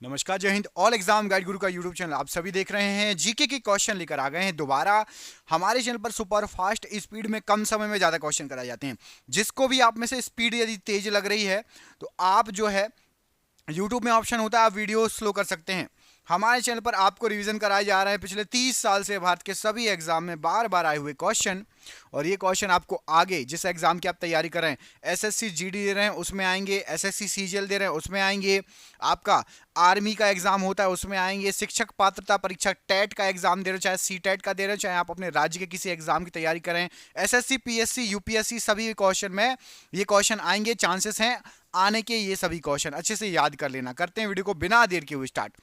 नमस्कार, जय Hind. All exam guide गुरु का यूट्यूब चैनल आप सभी देख रहे हैं। जीके के क्वेश्चन लेकर आ गए हैं दोबारा। हमारे चैनल पर सुपर फास्ट स्पीड में कम समय में ज्यादा क्वेश्चन कराए जाते हैं। जिसको भी आप में से स्पीड यदि तेज लग रही है तो आप जो है यूट्यूब में ऑप्शन होता है, आप वीडियो स्लो कर सकते हैं। हमारे चैनल पर आपको रिवीजन कराए जा रहे हैं पिछले 30 साल से भारत के सभी एग्जाम में बार बार आए हुए क्वेश्चन। और ये क्वेश्चन आपको आगे जिस एग्जाम की आप तैयारी कर रहे हैं, एसएससी जीडी दे रहे हैं उसमें आएंगे, एसएससी सीजीएल दे रहे हैं उसमें आएंगे, आपका आर्मी का एग्जाम होता है उसमें आएंगे, शिक्षक पात्रता परीक्षा टेट का एग्जाम दे रहे हो, चाहे सी टेट का दे रहे हो, चाहे आप अपने राज्य के किसी एग्जाम की तैयारी करें, एसएससी पीएससी यूपीएससी सभी क्वेश्चन में ये क्वेश्चन आएंगे, चांसेस हैं आने के। ये सभी क्वेश्चन अच्छे से याद कर लेना। करते हैं वीडियो को बिना देर के हुए स्टार्ट।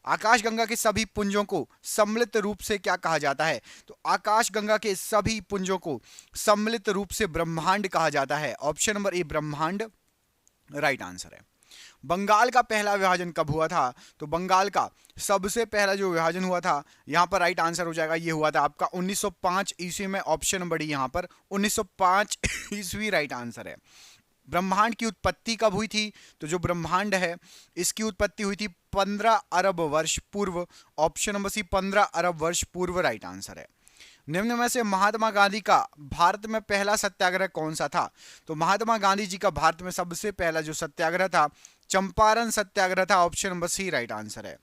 आकाशगंगा के सभी पुंजों को सम्मिलित रूप से क्या कहा जाता है? तो आकाशगंगा के सभी पुंजों को सम्मिलित रूप से ब्रह्मांड कहा जाता है। ऑप्शन नंबर ए ब्रह्मांड राइट आंसर है। बंगाल का पहला विभाजन कब हुआ था? तो बंगाल का सबसे पहला जो विभाजन हुआ था, यहां पर राइट आंसर हो जाएगा, ये हुआ था आपका 1905 ईस्वी में। ऑप्शन नंबर डी यहां पर 1905 ईस्वी राइट आंसर है। ब्रह्मांड की उत्पत्ति कब हुई थी? तो जो ब्रह्मांड है इसकी उत्पत्ति हुई थी 15 अरब वर्ष पूर्व। ऑप्शन नंबर सी 15 अरब वर्ष पूर्व राइट आंसर है। निम्न में से महात्मा गांधी का भारत में पहला सत्याग्रह कौन सा था? तो महात्मा गांधी जी का भारत में सबसे पहला जो सत्याग्रह था चंपारण सत्याग्रह था। Option number C right answer है।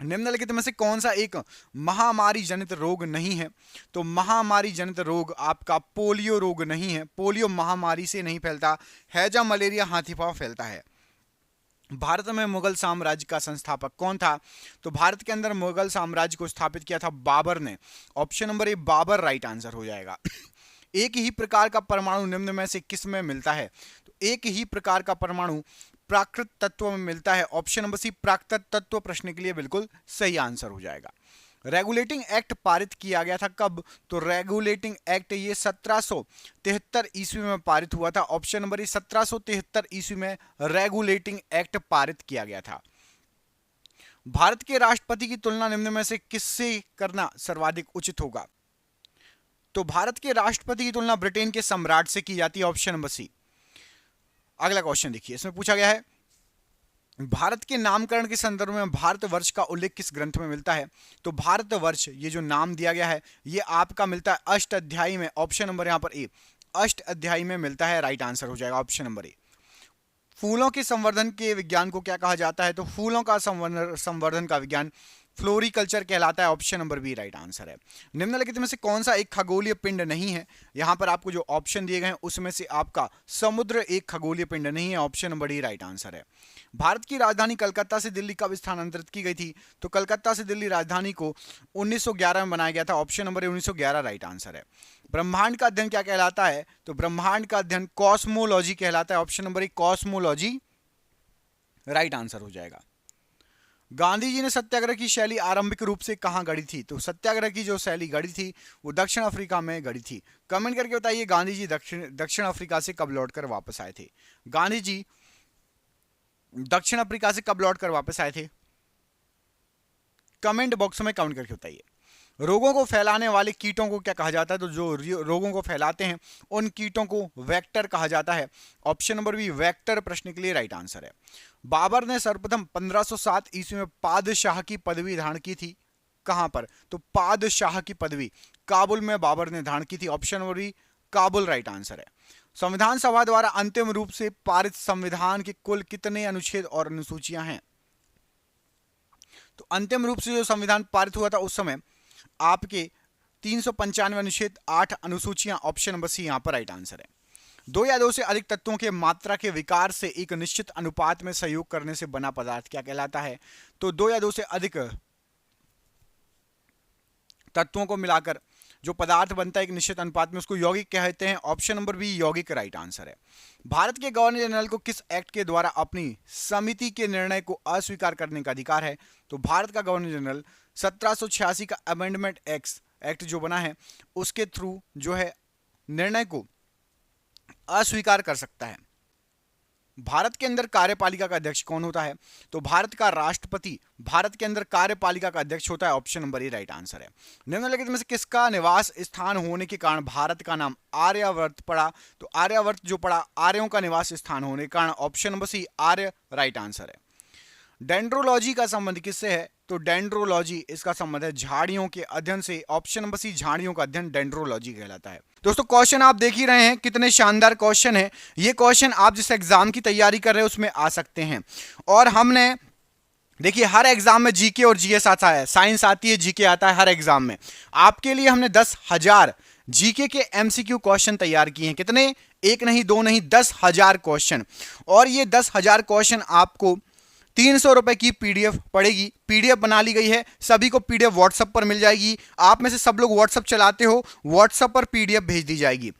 निम्नलिखित में से कौन सा एक महामारी जनित रोग नहीं है? तो महामारी जनित रोग आपका पोलियो रोग नहीं है। पोलियो महामारी से नहीं फैलता। हैजा मलेरिया हाथी पांव फैलता है। भारत में मुगल साम्राज्य का संस्थापक कौन था? तो भारत के अंदर मुगल साम्राज्य को स्थापित किया था बाबर ने। Option number A Babar right answer हो जाएगा। एक ही प्रकार का परमाणु निम्न में से किस में मिलता है? तो एक ही प्रकार का परमाणु प्राकृत तत्व में मिलता है। ऑप्शन नंबर सी प्राकृत तत्व प्रश्न के लिए बिल्कुल सही आंसर हो जाएगा। रेगुलेटिंग एक्ट पारित किया गया था कब? तो रेगुलेटिंग एक्ट ये 1773 ईस्वी में पारित हुआ था। ऑप्शन नंबर 1773 ईस्वी में रेगुलेटिंग एक्ट पारित किया गया था। भारत के राष्ट्रपति की तुलना निम्न में से किससे करना सर्वाधिक उचित होगा? तो भारत के राष्ट्रपति की तुलना ब्रिटेन के सम्राट से की जाती है। Option number C. अगला क्वेश्चन देखिए, इसमें पूछा गया है भारत के नामकरण के संदर्भ में भारतवर्ष का उल्लेख किस ग्रंथ में मिलता है? तो भारतवर्ष ये जो नाम दिया गया है ये आपका मिलता है अष्ट अध्यायी में। ऑप्शन नंबर यहां पर ए अष्ट अध्यायी में मिलता है। राइट आंसर हो जाएगा ऑप्शन नंबर ए। फूलों के संवर्धन के विज्ञान को क्या कहा जाता है? तो फूलों का संवर्धन का विज्ञान फ्लोरिकल्चर कहलाता है। Option number B right answer है। निम्नलिखित में से कौन सा एक खगोलीय पिंड नहीं है? यहां पर आपको जो ऑप्शन दिए गए हैं उसमें से आपका समुद्र एक खगोलीय पिंड नहीं है। Option number D right answer है। भारत की राजधानी कलकत्ता से दिल्ली कब स्थानांतरित की गई थी? तो कलकत्ता से दिल्ली राजधानी को 1911 में बनाया गया था। ऑप्शन नंबर 1911 राइट आंसर है। ब्रह्मांड का अध्ययन क्या कहलाता है? तो ब्रह्मांड का अध्ययन कॉस्मोलॉजी कहलाता है। ऑप्शन नंबर ए कॉस्मोलॉजी राइट आंसर हो जाएगा। गांधी जी ने सत्याग्रह की शैली आरंभिक रूप से कहां गढ़ी थी? तो सत्याग्रह की जो शैली गढ़ी थी वो दक्षिण अफ्रीका में गढ़ी थी। कमेंट करके बताइए गांधी जी दक्षिण अफ्रीका से कब लौटकर वापस आए थे? गांधी जी दक्षिण अफ्रीका से कब लौटकर वापस आए थे? कमेंट बॉक्स में कमेंट करके बताइए। रोगों को फैलाने वाले कीटों को क्या कहा जाता है? तो जो रोगों को फैलाते हैं उन कीटों को वेक्टर कहा जाता है। ऑप्शन नंबर बी वेक्टर प्रश्न के लिए राइट आंसर है। बाबर ने सर्वप्रथम 1507 ईस्वी में पादशाह की पदवी धारण की थी। कहां पर? तो पादशाह की पदवी काबुल में बाबर ने धारण की थी। Option number B Kabul right answer है। संविधान सभा द्वारा अंतिम रूप से पारित संविधान के कुल कितने अनुच्छेद और अनुसूचियां हैं? तो अंतिम रूप से जो संविधान पारित हुआ था उस समय आपके 395 अनुच्छेद 8 अनुसूचियां। ऑप्शन नंबर सी यहां पर राइट आंसर है। दो या दो से अधिक तत्वों के मात्रा के विकार से एक निश्चित अनुपात में सहयोग करने से बना पदार्थ क्या कहलाता है? तो दो या दो से अधिक तत्वों को मिलाकर जो पदार्थ बनता है एक निश्चित अनुपात में उसको यौगिक कहते हैं। ऑप्शन नंबर बी यौगिक राइट आंसर है। भारत के गवर्नर जनरल को किस एक्ट के द्वारा अपनी समिति के निर्णय को अस्वीकार करने का अधिकार है? तो भारत का गवर्नर जनरल 1786 का अमेंडमेंट एक्ट जो बना है उसके थ्रू जो है निर्णय को अस्वीकार कर सकता है। भारत के अंदर कार्यपालिका का अध्यक्ष कौन होता है? तो भारत का राष्ट्रपति भारत के अंदर कार्यपालिका का अध्यक्ष होता है। ऑप्शन नंबर ए राइट आंसर है। निम्नलिखित में से किसका निवास स्थान होने के कारण भारत का नाम आर्यावर्त पड़ा? तो आर्यावर्त जो पड़ा आर्यों का निवास स्थान होने के कारण। ऑप्शन नंबर सी आर्य राइट आंसर है। डेंड्रोलॉजी का संबंध किससे है? तो डेंड्रोलॉजी, इसका संबंध है झाड़ियों के अध्ययन से। ऑप्शन नंबर सी, झाड़ियों का अध्ययन डेंड्रोलॉजी कहलाता है। दोस्तों क्वेश्चन आप देख ही रहे हैं, कितने शानदार क्वेश्चन है। ये क्वेश्चन आप जिस एग्जाम की तैयारी कर रहे हैं उसमें आ सकते हैं। और हमने देखिए हर एग्जाम में जीके और जीएस आता है, साइंस आती है, जीके आता है हर एग्जाम में। आपके लिए हमने 10,000 जीके के एमसीक्यू क्वेश्चन तैयार किए हैं। कितने? एक नहीं, दो नहीं, 10,000 क्वेश्चन। और ये 10,000 क्वेश्चन आपको 300 रुपए की पीडीएफ पड़ेगी। पीडीएफ बना ली गई है, सभी को पीडीएफ व्हाट्सएप पर मिल जाएगी। आप में से सब लोग व्हाट्सएप चलाते हो, व्हाट्सएप पर पीडीएफ भेज दी जाएगी।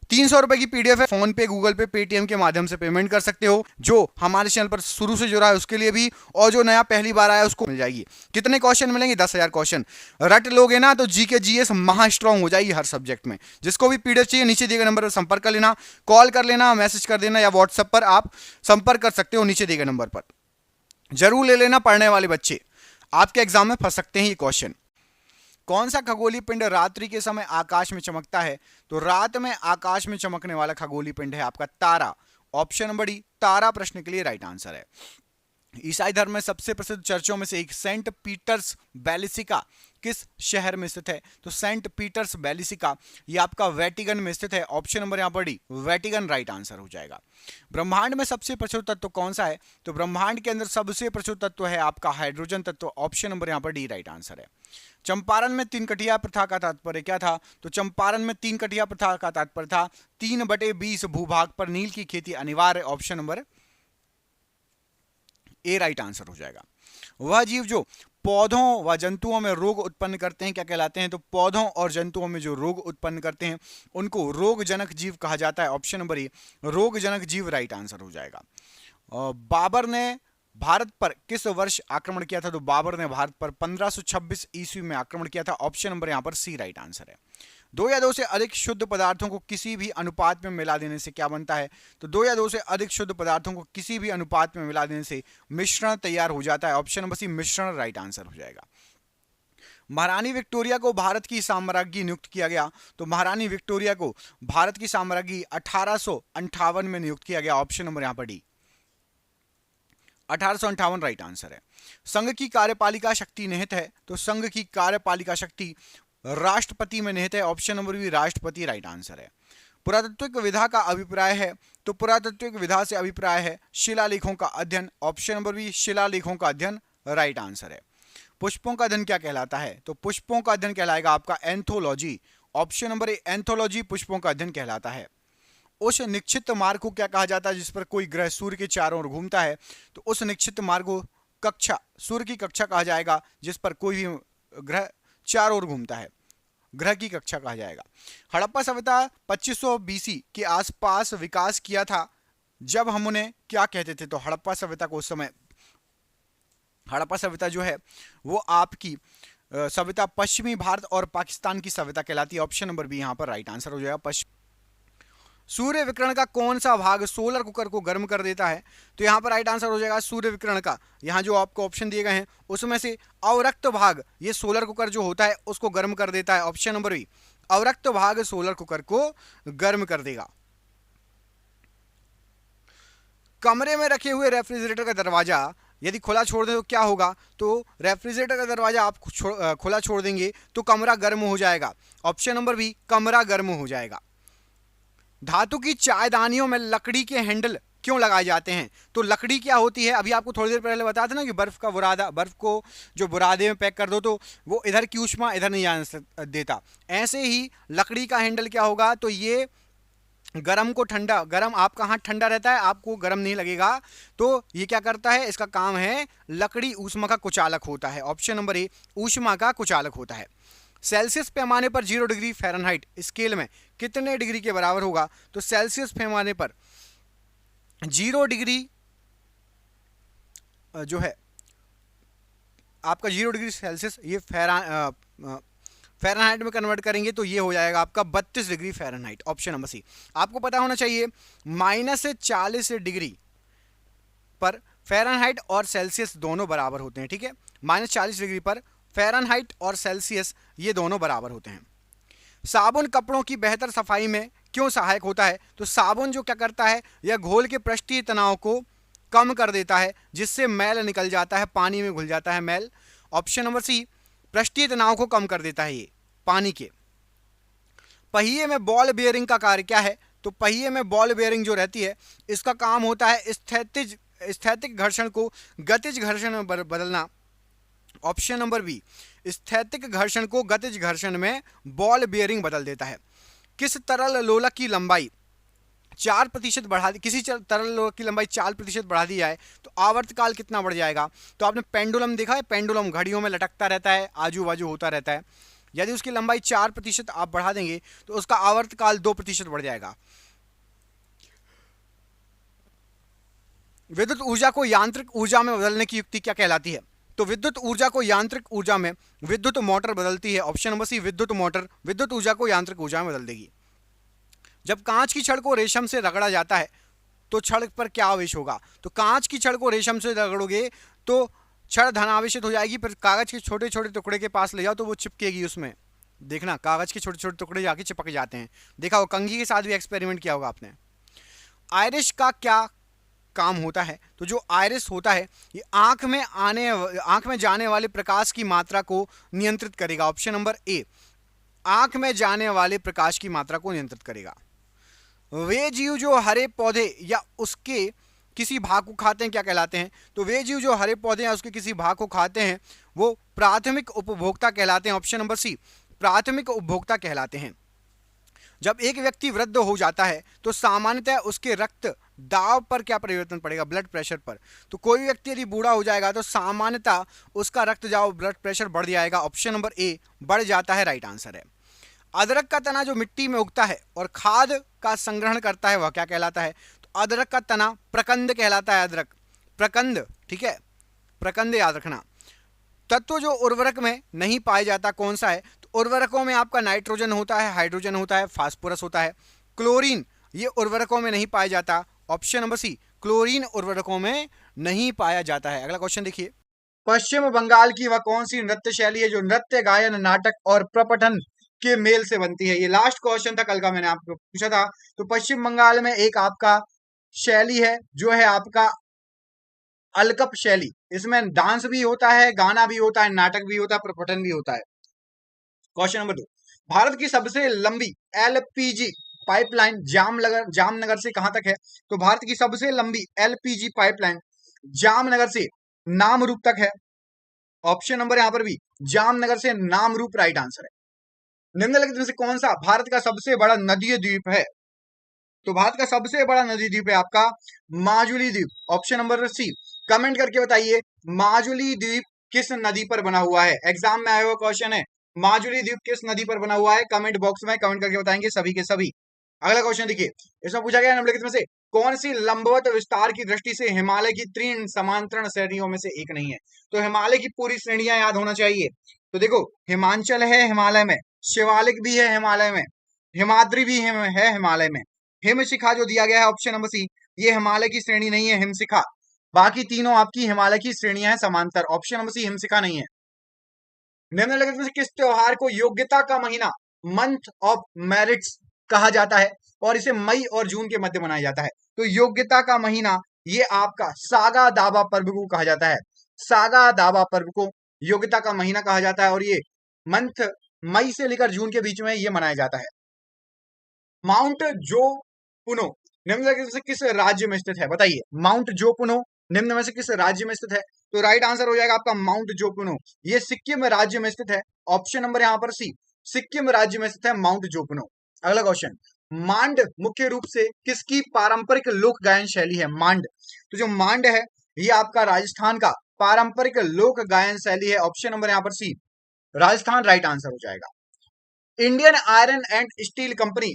300 रुपए की पीडीएफ है। फोन पे, गूगल पे, पेटीएम के माध्यम से पेमेंट कर सकते हो। जो हमारे चैनल पर शुरू से जुड़ा है उसके लिए भी, और जो नया पहली बार आया उसको मिल जाएगी। कितने क्वेश्चन मिलेंगे? 10,000 क्वेश्चन। रट लोगे ना तो जीके जीएस महा स्ट्रांग हो जाएगी हर सब्जेक्ट में। जिसको भी पीडीएफ चाहिए नीचे दिए गए नंबर पर संपर्क कर लेना, कॉल कर लेना, मैसेज कर देना, या व्हाट्सएप पर आप संपर्क कर सकते हो नीचे दिए गए नंबर पर। जरूर ले लेना, पढ़ने वाले बच्चे आपके एग्जाम में फंस सकते हैं ये क्वेश्चन। कौन सा खगोलीय पिंड रात्रि के समय आकाश में चमकता है? तो रात में आकाश में चमकने वाला खगोलीय पिंड है आपका तारा। ऑप्शन नंबर डी, तारा प्रश्न के लिए राइट आंसर है। ईसाई धर्म में सबसे प्रसिद्ध चर्चों में से एक सेंट पीटर्स बेलिसिका किस शहर में स्थित है? तो सेंट पीटर्स बेलिसिका ये आपका वेटिकन में स्थित है। ऑप्शन नंबर यहां पर डी, वेटिकन राइट आंसर हो जाएगा। ब्रह्मांड में सबसे प्रचुर तत्व कौन सा है? तो ब्रह्मांड के अंदर सबसे प्रचुर तत्व है आपका हाइड्रोजन तत्व। ऑप्शन नंबर यहां पर डी राइट आंसर है। चंपारण में 3 कटिया प्रथा का तात्पर्य क्या था? तो चंपारण में 3 कटिया प्रथा का तात्पर्य था 3/20 भूभाग पर नील की खेती अनिवार्य। ऑप्शन नंबर ए राइट आंसर हो जाएगा। वह जीव जो पौधों व जंतुओं में रोग उत्पन्न करते हैं क्या कहलाते हैं? तो पौधों और जंतुओं में जो रोग उत्पन्न करते हैं उनको रोगजनक जीव कहा जाता है। ऑप्शन नंबर ए, रोगजनक जीव राइट आंसर हो जाएगा। बाबर ने भारत पर किस वर्ष आक्रमण किया था? तो बाबर ने भारत पर 1526 ईस्वी में आक्रमण किया था। ऑप्शन नंबर यहां पर सी राइट आंसर है। 2 या 2 से अधिक शुद्ध पदार्थों को किसी भी अनुपात में मिला देने से क्या बनता है? तो 2 या 2 से अधिक शुद्ध पदार्थों को किसी भी अनुपात में मिला देने से मिश्रण तैयार हो जाता है। ऑप्शन नंबर सी, मिश्रण राइट आंसर हो जाएगा। महारानी विक्टोरिया को भारत की साम्राज्ञी नियुक्त किया गया। तो महारानी विक्टोरिया को भारत की साम्राज्ञी 1858 में नियुक्त किया गया। ऑप्शन नंबर यहां पर डी, 1858 राइट आंसर है। संघ की कार्यपालिका शक्ति निहित है। तो संघ की कार्यपालिका शक्ति राष्ट्रपति में निहित है। ऑप्शन नंबर बी, राष्ट्रपति राइट आंसर है। पुरातात्विक विधा का अभिप्राय है। तो पुरातात्विक विधा से अभिप्राय है शिलालेखों का अध्ययन। ऑप्शन नंबर बी, शिलालेखों का अध्ययन राइट आंसर है। पुष्पों का अध्ययन क्या कहलाता है? तो पुष्पों का अध्ययन कहलाएगा आपका एंथोलॉजी। ऑप्शन नंबर ए, एंथोलॉजी पुष्पों का अध्ययन कहलाता है। उस निश्चित मार्ग को क्या कहा जाता है जिस पर कोई ग्रह सूर्य के चारों ओर घूमता है? तो उस निश्चित मार्ग को कक्षा, सूर्य की कक्षा कहा जाएगा जिस पर कोई भी ग्रह चारों ओर घूमता है, ग्रह की कक्षा कहा जाएगा। हड़प्पा सभ्यता 2500 बीसी के आसपास विकास किया था जब हम उन्हें क्या कहते थे? तो हड़प्पा सभ्यता को उस समय, हड़प्पा सभ्यता जो है वो आपकी सभ्यता पश्चिमी भारत और पाकिस्तान की सभ्यता कहलाती है। ऑप्शन नंबर बी यहां पर राइट आंसर हो जाएगा। सूर्य विकिरण का कौन सा भाग सोलर कुकर को गर्म कर देता है? तो यहाँ पर राइट आंसर हो जाएगा सूर्य विकिरण का, यहाँ जो आपको ऑप्शन दिए गए हैं उसमें से अवरक्त भाग, ये सोलर कुकर जो होता है उसको गर्म कर देता है। ऑप्शन नंबर बी, अवरक्त भाग सोलर कुकर को गर्म कर देगा। कमरे में रखे हुए रेफ्रिजरेटर का दरवाजा यदि खुला छोड़ दें तो क्या होगा? तो रेफ्रिजरेटर का दरवाजा आप खुला छोड़ देंगे तो कमरा गर्म हो जाएगा। ऑप्शन नंबर बी, कमरा गर्म हो जाएगा। धातु की चायदानियों में लकड़ी के हैंडल क्यों लगाए जाते हैं? तो लकड़ी क्या होती है, अभी आपको थोड़ी देर पहले बताया था ना कि बर्फ का बुरादा, बर्फ को जो बुरादे में पैक कर दो तो वो इधर की ऊष्मा इधर नहीं जाने देता। ऐसे ही लकड़ी का हैंडल क्या होगा? तो ये गरम को ठंडा, गरम आपका हाथ ठंडा रहता है, आपको गरम नहीं लगेगा, तो ये क्या करता है? इसका काम है लकड़ी ऊष्मा का कुचालक होता है। ऑप्शन नंबर ए, ऊष्मा का कुचालक होता है। सेल्सियस पैमाने पर 0 डिग्री फ़ारेनहाइट स्केल में कितने डिग्री के बराबर होगा? तो सेल्सियस पैमाने पर 0 डिग्री जो है आपका 0 डिग्री सेल्सियस, ये फ़ारेनहाइट में कन्वर्ट करेंगे तो ये हो जाएगा आपका 32 degree Fahrenheit. Option number C. आपको पता होना चाहिए -40 डिग्री पर फ़ारेनहाइट और सेल्सियस दोनों बराबर होते हैं, ठीक है। -40 डिग्री पर फ़ारेनहाइट और सेल्सियस ये दोनों बराबर होते हैं। साबुन कपड़ों की बेहतर सफाई में क्यों सहायक होता है? तो साबुन जो क्या करता है, यह घोल के पृष्ठीय तनाव को कम कर देता है, जिससे मैल निकल जाता है, पानी में घुल जाता है मैल। ऑप्शन नंबर सी, पृष्ठीय तनाव को कम कर देता है ये पानी के। पहिए में बॉल बेयरिंग का कार्य क्या है? तो पहिए में बॉल बेयरिंग जो रहती है, इसका काम होता है स्थैतिक घर्षण को गतिज घर्षण में बदलना। ऑप्शन नंबर बी, स्थैतिक घर्षण को गतिज घर्षण में बॉल बेयरिंग बदल देता है। किस तरल लोलक की लंबाई 4% बढ़ा दी, किसी तरल लोलक की लंबाई 4% बढ़ा दी जाए तो आवर्तकाल कितना बढ़ जाएगा? तो आपने पेंडुलम देखा है, पेंडुलम घड़ियों में लटकता रहता है, आजू बाजू होता रहता है। यदि उसकी लंबाई 4% आप बढ़ा देंगे तो उसका आवर्तकाल 2% बढ़ जाएगा। विद्युत ऊर्जा को यांत्रिक ऊर्जा में बदलने की युक्ति क्या कहलाती है? तो विद्युत ऊर्जा को यांत्रिक ऊर्जा में विद्युत मोटर बदलती है। ऑप्शन नंबर सी, विद्युत मोटर विद्युत ऊर्जा को यांत्रिक ऊर्जा में बदल देगी। जब कांच की छड़ को रेशम से रगड़ा जाता है तो छड़ पर क्या आवेश होगा? तो कांच की छड़ को रेशम से रगड़ोगे तो छड़ धनावेशित हो जाएगी, फिर कागज के छोटे छोटे टुकड़े के पास ले जाओ तो वो चिपकेगी उसमें। देखना, कागज के छोटे छोटे टुकड़े जाके चिपक जाते हैं। देखा हो, कंघी के साथ भी एक्सपेरिमेंट किया होगा आपने। आयरिश का क्या काम होता है? तो जो आयरिस होता है ये आंख में जाने वाले प्रकाश की मात्रा को नियंत्रित करेगा। ऑप्शन नंबर ए, आंख में जाने वाले प्रकाश की मात्रा को नियंत्रित करेगा। वे जीव जो हरे पौधे या उसके किसी भाग को खाते हैं क्या कहलाते हैं? तो वे जीव जो हरे पौधे या उसके किसी भाग को खाते हैं वो प्राथमिक उपभोक्ता कहलाते हैं। ऑप्शन नंबर सी, प्राथमिक उपभोक्ता कहलाते हैं। जब एक व्यक्ति वृद्ध हो जाता है तो सामान्यतः उसके रक्त दाब पर क्या परिवर्तन पड़ेगा? ब्लड प्रेशर पर। तो कोई व्यक्ति यदि बूढ़ा हो जाएगा तो सामान्यतः उसका रक्त दाब, ब्लड प्रेशर बढ़ जाएगा। ऑप्शन नंबर ए, बढ़ जाता है, राइट आंसर है। अदरक का तना जो मिट्टी में उगता है और खाद का संग्रहण करता है वह क्या कहलाता है? तो अदरक का तना प्रकंद कहलाता है। अदरक प्रकंद, ठीक है, प्रकंद याद रखना। तत्व जो उर्वरक में नहीं पाया जाता कौन सा है? तो उर्वरकों में आपका नाइट्रोजन होता है, हाइड्रोजन होता है, फास्फोरस होता है। क्लोरीन ये उर्वरकों में नहीं पाया जाता। ऑप्शन नंबर सी, क्लोरीन उर्वरकों में नहीं पाया जाता है। अगला क्वेश्चन देखिए, पश्चिम बंगाल की वह कौन सी नृत्य शैली है जो नृत्य, गायन, नाटक और प्रपठन के मेल से बनती है? ये लास्ट क्वेश्चन था कल का, मैंने आपको पूछा था। तो पश्चिम बंगाल में एक आपका शैली है जो है आपका अलकप शैली। इसमें डांस भी होता है, गाना भी होता है, नाटक भी होता है, प्रपठन भी होता है। क्वेश्चन नंबर 2, भारत की सबसे लंबी एलपीजी पाइपलाइन जामनगर से कहां तक है? तो भारत की सबसे लंबी एलपीजी पाइपलाइन जामनगर से नामरूप तक है। ऑप्शन नंबर यहां पर भी जामनगर से नामरूप राइट आंसर है। निम्नलिखित में से कौन सा भारत का सबसे बड़ा नदीय द्वीप है? तो भारत का सबसे बड़ा नदी द्वीप है आपका माजुली द्वीप। ऑप्शन नंबर सी, कमेंट करके बताइए माजुली द्वीप किस नदी पर बना हुआ है? एग्जाम में आया हुआ क्वेश्चन है, माजुली द्वीप किस नदी पर बना हुआ है? कमेंट बॉक्स में कमेंट करके बताएंगे सभी के सभी। अगला क्वेश्चन देखिए, इसमें पूछा गया निम्नलिखित में से कौन सी लंबवत विस्तार की दृष्टि से हिमालय की 3 समांतरण श्रेणियों में से एक नहीं है? तो हिमालय की पूरी श्रेणियां याद होना चाहिए। तो देखो, हिमांचल है हिमालय में, शिवालिक भी है हिमालय में, हिमाद्री भी है हिमालय में, हिमशिखा जो दिया गया है ऑप्शन नंबर सी, ये हिमालय की श्रेणी नहीं है, हिमशिखा। बाकी तीनों आपकी हिमालय की श्रेणियां हैं समांतर। ऑप्शन नंबर सी हिमशिखा नहीं है। निम्नलिखित में से किस त्योहार को योग्यता का महीना, मंथ ऑफ मेरिट्स कहा जाता है और इसे मई और जून के मध्य मनाया जाता है? तो योग्यता का महीना ये आपका सागा दावा पर्व को कहा जाता है। सागा दावा पर्व को योग्यता का महीना कहा जाता है और ये मंथ मई से लेकर जून के बीच में ये मनाया जाता है। माउंट जोपुनो निम्न में से किस राज्य में स्थित है? बताइए, माउंट जोपुनो निम्न में से किस राज्य में स्थित है? तो राइट आंसर हो जाएगा आपका माउंट जोपुनो, ये सिक्किम राज्य में स्थित है। ऑप्शन नंबर यहां पर सी, सिक्किम राज्य में स्थित है माउंट जोपुनो। अगला क्वेश्चन, मांड मुख्य रूप से किसकी पारंपरिक लोक गायन शैली है? मांड, तो जो मांड है ये आपका राजस्थान का पारंपरिक लोक गायन शैली है। ऑप्शन नंबर यहां पर सी, राजस्थान राइट आंसर हो जाएगा। Indian iron and steel company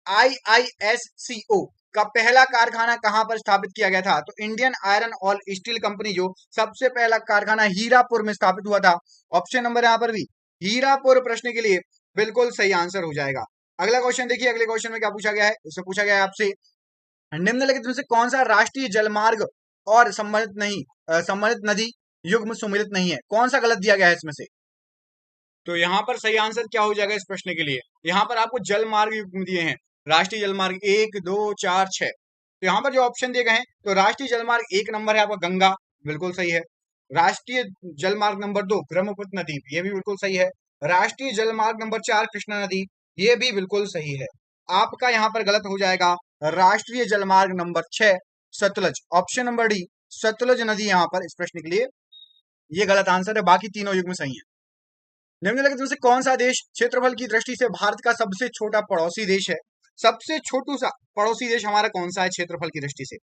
IISCO का पहला कारखाना कहां पर स्थापित किया गया था? तो इंडियन आयरन और स्टील कंपनी जो सबसे पहला कारखाना हीरापुर में स्थापित हुआ था। ऑप्शन नंबर यहां पर भी हीरापुर प्रश्न के लिए बिल्कुल सही आंसर हो जाएगा। अगला क्वेश्चन देखिए, अगले क्वेश्चन में क्या पूछा गया है? उससे पूछा गया है आपसे निम्नलिखित में से कौन सा राष्ट्रीय जलमार्ग और सम्मिलित नदी युग्म सुमिलित नहीं है? कौन सा गलत दिया गया है इसमें से? तो यहां पर सही आंसर क्या हो जाएगा इस प्रश्न के लिए? यहां पर आपको जल मार्ग युग्म दिए हैं, राष्ट्रीय जल मार्ग 1, 2, 4, 6। तो यहाँ पर जो ऑप्शन दिए गए हैं, तो राष्ट्रीय जलमार्ग 1 नंबर है आपका गंगा, बिल्कुल सही है। राष्ट्रीय जलमार्ग नंबर 2 ब्रह्मपुत्र नदी, ये भी बिल्कुल सही है। राष्ट्रीय जलमार्ग नंबर 4 कृष्णा नदी, ये भी बिल्कुल सही है। आपका यहाँ पर गलत हो जाएगा राष्ट्रीय जलमार्ग number 6 Sutlej, option number D Sutlej नदी यहाँ पर इस प्रश्न के लिए ये गलत आंसर है, बाकी तीनों युग्म सही है। निम्नलिखित में से कौन सा देश क्षेत्रफल की दृष्टि से भारत का सबसे छोटा पड़ोसी देश है? सबसे छोटू सा पड़ोसी देश हमारा कौन सा है क्षेत्रफल की दृष्टि से?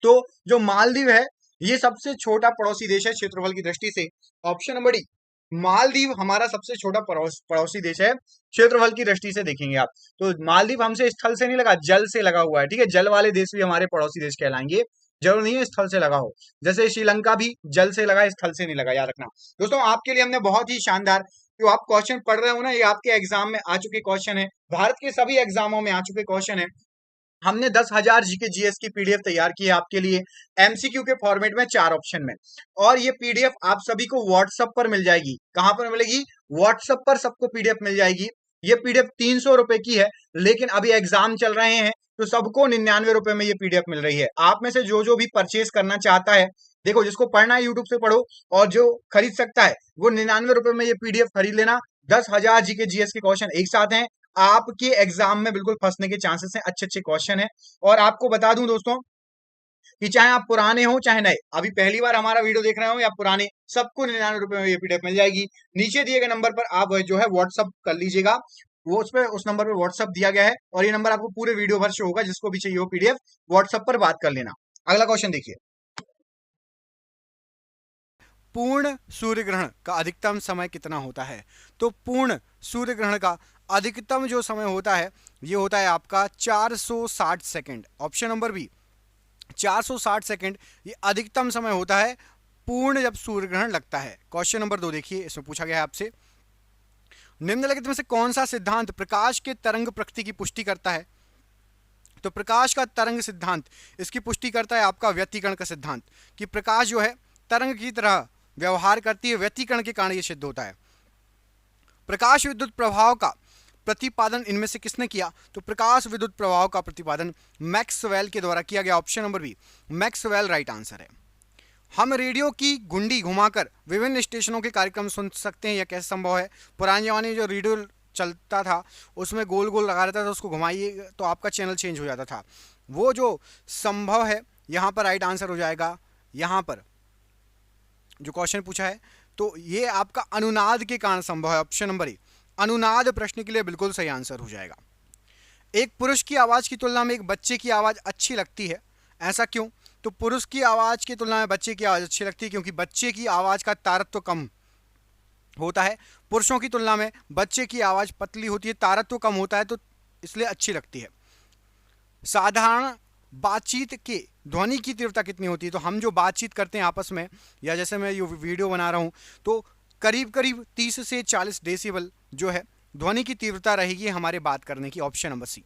तो जो मालदीव है ये सबसे छोटा पड़ोसी देश है क्षेत्रफल की दृष्टि से, ऑप्शन नंबर डी मालदीव हमारा सबसे छोटा पड़ोसी देश है क्षेत्रफल की दृष्टि से। देखेंगे आप तो मालदीव हमसे स्थल से नहीं लगा, जल से लगा हुआ है, ठीक है। जल वाले देश भी हमारे पड़ोसी देश कहलाएंगे, जरूर नहीं है स्थल से लगा हो। जैसे श्रीलंका भी जल से लगा, स्थल से नहीं लगा, याद रखना। दोस्तों आपके लिए हमने बहुत ही शानदार जो आप क्वेश्चन पढ़ रहे हो ना, ये आपके एग्जाम में आ चुके क्वेश्चन है, भारत के सभी एग्जामों में आ चुके क्वेश्चन है। हमने 10,000 जीके जीएस की पीडीएफ तैयार की है आपके लिए एमसीक्यू के फॉर्मेट में 4 ऑप्शन में, और ये पीडीएफ आप सभी को व्हाट्सएप पर मिल जाएगी। कहां पर मिलेगी? व्हाट्सएप पर सबको पीडीएफ मिल जाएगी। ये पीडीएफ 300 रुपए की है, लेकिन अभी एग्जाम चल रहे हैं तो सबको 99 रुपए में ये पीडीएफ मिल रही है। आप में से जो भी परचेस करना चाहता है, देखो जिसको पढ़ना है यूट्यूब से पढ़ो, और जो खरीद सकता है वो 99 रुपए में ये पीडीएफ खरीद लेना। 10,000 जीके जीएस के क्वेश्चन एक साथ हैं, आपके एग्जाम में बिल्कुल फंसने के चांसेस हैं, अच्छे अच्छे क्वेश्चन है। और आपको बता दूं दोस्तों कि चाहे आप पुराने हो चाहे नए, अभी पहली बार हमारा वीडियो देख रहे हो या पुराने, सबको 99 रुपए में ये पीडीएफ मिल जाएगी। नीचे दिए गए नंबर पर आप जो है व्हाट्सअप कर लीजिएगा, वो उस नंबर पर व्हाट्सअप दिया गया है, और ये नंबर आपको पूरे वीडियो भर शो होगा। जिसको भी चाहिए वो पीडीएफ व्हाट्सअप पर बात कर लेना। अगला क्वेश्चन देखिए, पूर्ण सूर्य ग्रहण का अधिकतम समय कितना होता है? तो पूर्ण सूर्य ग्रहण का अधिकतम जो समय होता है ये होता है आपका 460 second, option number B 460 second ये अधिकतम समय होता है पूर्ण जब सूर्य ग्रहण लगता है। क्वेश्चन नंबर 2 देखिए, इसमें पूछा गया है आपसे, निम्नलिखित में से कौन सा सिद्धांत प्रकाश के तरंग प्रकृति की पुष्टि करता है? तो प्रकाश का तरंग सिद्धांत इसकी पुष्टि करता है आपका व्यतिकरण का सिद्धांत, कि प्रकाश जो है तरंग की तरह व्यवहार करती है, व्यतिकरण के कारण यह सिद्ध होता है। प्रकाश विद्युत प्रभाव का प्रतिपादन इनमें से किसने किया? तो प्रकाश विद्युत प्रभाव का प्रतिपादन मैक्सवेल के द्वारा किया गया, option number B Maxwell right answer है। हम रेडियो की घुंडी घुमाकर विभिन्न स्टेशनों के कार्यक्रम सुन सकते हैं, यह कैसे संभव है? पुराने जमाने में जो रेडियो चलता था उसमें गोल गोल लगा रहता था, उसको घुमाइए तो आपका चैनल चेंज हो जाता था, वो जो संभव है यहाँ पर राइट आंसर हो जाएगा। यहाँ पर जो क्वेश्चन पूछा है तो ये आपका अनुनाद के कारण संभव है, ऑप्शन नंबर ए अनुनाद प्रश्न के लिए बिल्कुल सही आंसर हो जाएगा। एक पुरुष की आवाज़ की तुलना में एक बच्चे की आवाज़ अच्छी लगती है, ऐसा क्यों? तो पुरुष की आवाज़ की तुलना में बच्चे की आवाज़ अच्छी लगती है क्योंकि बच्चे की आवाज़ का तारत्व कम होता है, पुरुषों की तुलना में बच्चे की आवाज़ पतली होती है, तारत्व कम होता है, तो इसलिए अच्छी लगती है। साधारण बातचीत के ध्वनि की तीव्रता कितनी होती है? तो हम जो बातचीत करते हैं आपस में, या जैसे मैं ये वीडियो बना रहा हूँ, तो करीब करीब 30 से 40 डेसिबल जो है ध्वनि की तीव्रता रहेगी हमारे बात करने की, ऑप्शन नंबर सी।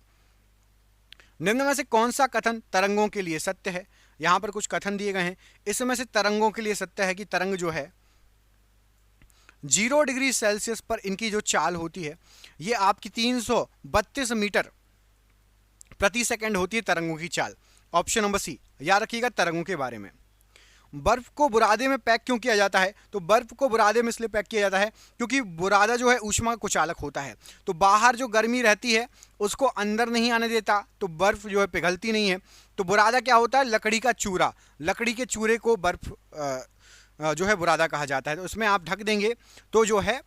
निम्न में से कौन सा कथन तरंगों के लिए सत्य है? यहाँ पर कुछ कथन दिए गए हैं, इसमें से तरंगों के लिए सत्य है कि तरंग जो है 0 डिग्री सेल्सियस पर इनकी जो चाल होती है ये आपकी 332 मीटर प्रति सेकंड होती है तरंगों की चाल, ऑप्शन नंबर सी। याद रखिएगा तरंगों के बारे में। बर्फ को बुरादे में पैक क्यों किया जाता है? तो बर्फ को बुरादे में इसलिए पैक किया जाता है क्योंकि बुरादा जो है ऊष्मा कुचालक होता है, तो बाहर जो गर्मी रहती है उसको अंदर नहीं आने देता, तो बर्फ जो है पिघलती नहीं है। तो बुरादा क्या होता है? लकड़ी का चूरा, लकड़ी के चूरे को बर्फ जो है बुरादा कहा जाता है। तो उसमें आप ढक देंगे तो जो है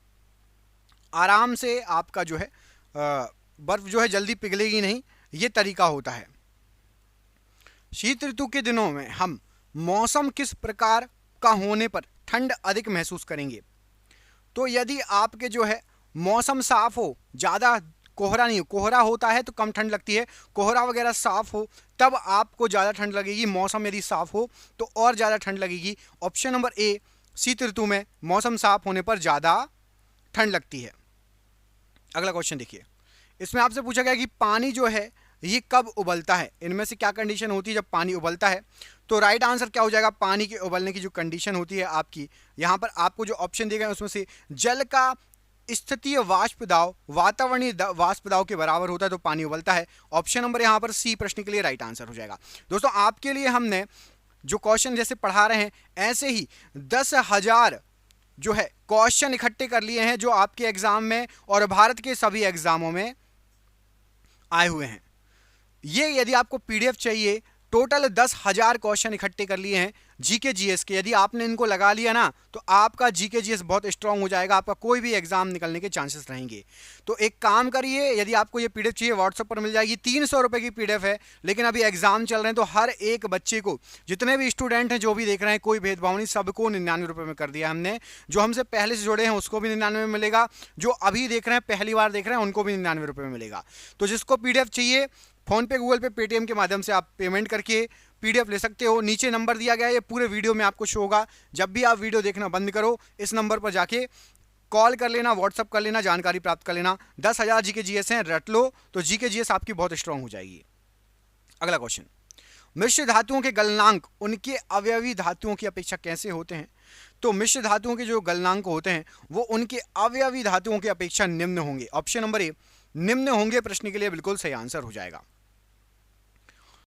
आराम से आपका जो है बर्फ जो है जल्दी पिघलेगी नहीं, ये तरीका होता है। शीत ऋतु के दिनों में हम मौसम किस प्रकार का होने पर ठंड अधिक महसूस करेंगे? तो यदि आपके जो है मौसम साफ हो, ज़्यादा कोहरा नहीं हो, कोहरा होता है तो कम ठंड लगती है, कोहरा वगैरह साफ हो तब आपको ज़्यादा ठंड लगेगी। मौसम यदि साफ हो तो और ज़्यादा ठंड लगेगी, ऑप्शन नंबर ए शीत ऋतु में मौसम साफ होने पर ज़्यादा ठंड लगती है। अगला क्वेश्चन देखिए, इसमें आपसे पूछा गया कि पानी जो है ये कब उबलता है? इनमें से क्या कंडीशन होती है जब पानी उबलता है? तो राइट आंसर क्या हो जाएगा? पानी के उबलने की जो कंडीशन होती है आपकी, यहाँ पर आपको जो ऑप्शन दिए गए उसमें से जल का स्थितीय वाष्प दाब वातावरणीय वाष्प दाब के बराबर होता है तो पानी उबलता है। ऑप्शन नंबर यहाँ पर सी प्रश्न के लिए राइट आंसर हो जाएगा। दोस्तों आपके लिए हमने जो क्वेश्चन जैसे पढ़ा रहे हैं ऐसे ही 10,000 जो है क्वेश्चन इकट्ठे कर लिए हैं जो आपके एग्जाम में और भारत के सभी एग्जामों में आए हुए हैं। ये यदि आपको पीडीएफ चाहिए, टोटल 10,000 क्वेश्चन इकट्ठे कर लिए हैं जीके जीएस के। यदि आपने इनको लगा लिया ना तो आपका जीके जीएस बहुत स्ट्रांग हो जाएगा, आपका कोई भी एग्जाम निकलने के चांसेस रहेंगे। तो एक काम करिए, यदि आपको ये पीडीएफ चाहिए व्हाट्सएप पर मिल जाएगी। 300 रुपए की पीडीएफ है, लेकिन अभी एग्जाम चल रहे हैं तो हर एक बच्चे को, जितने भी स्टूडेंट हैं जो भी देख रहे हैं, कोई भेदभाव नहीं, सबको 99 रुपए में कर दिया हमने। जो हमसे पहले से जुड़े हैं उसको भी 99 में मिलेगा, जो अभी देख रहे हैं पहली बार देख रहे हैं उनको भी 99 रुपए में मिलेगा। तो जिसको पीडीएफ चाहिए फोन पे, गूगल पे, पेटीएम के माध्यम से आप पेमेंट करके पीडीएफ ले सकते हो। नीचे नंबर दिया गया है, ये पूरे वीडियो में आपको शो होगा। जब भी आप वीडियो देखना बंद करो, इस नंबर पर जाके कॉल कर लेना, व्हाट्सअप कर लेना, जानकारी प्राप्त कर लेना। 10,000 जीके जीएस हैं, रट लो तो जीके जीएस आपकी बहुत स्ट्रांग हो जाएगी। अगला क्वेश्चन, मिश्र धातुओं के गलनांक उनके अवयवी धातुओं की अपेक्षा कैसे होते हैं? तो मिश्र धातुओं के जो गलनांक होते हैं वो उनके अवयवी धातुओं की अपेक्षा निम्न होंगे। ऑप्शन नंबर ए निम्न होंगे प्रश्न के लिए बिल्कुल सही आंसर हो जाएगा।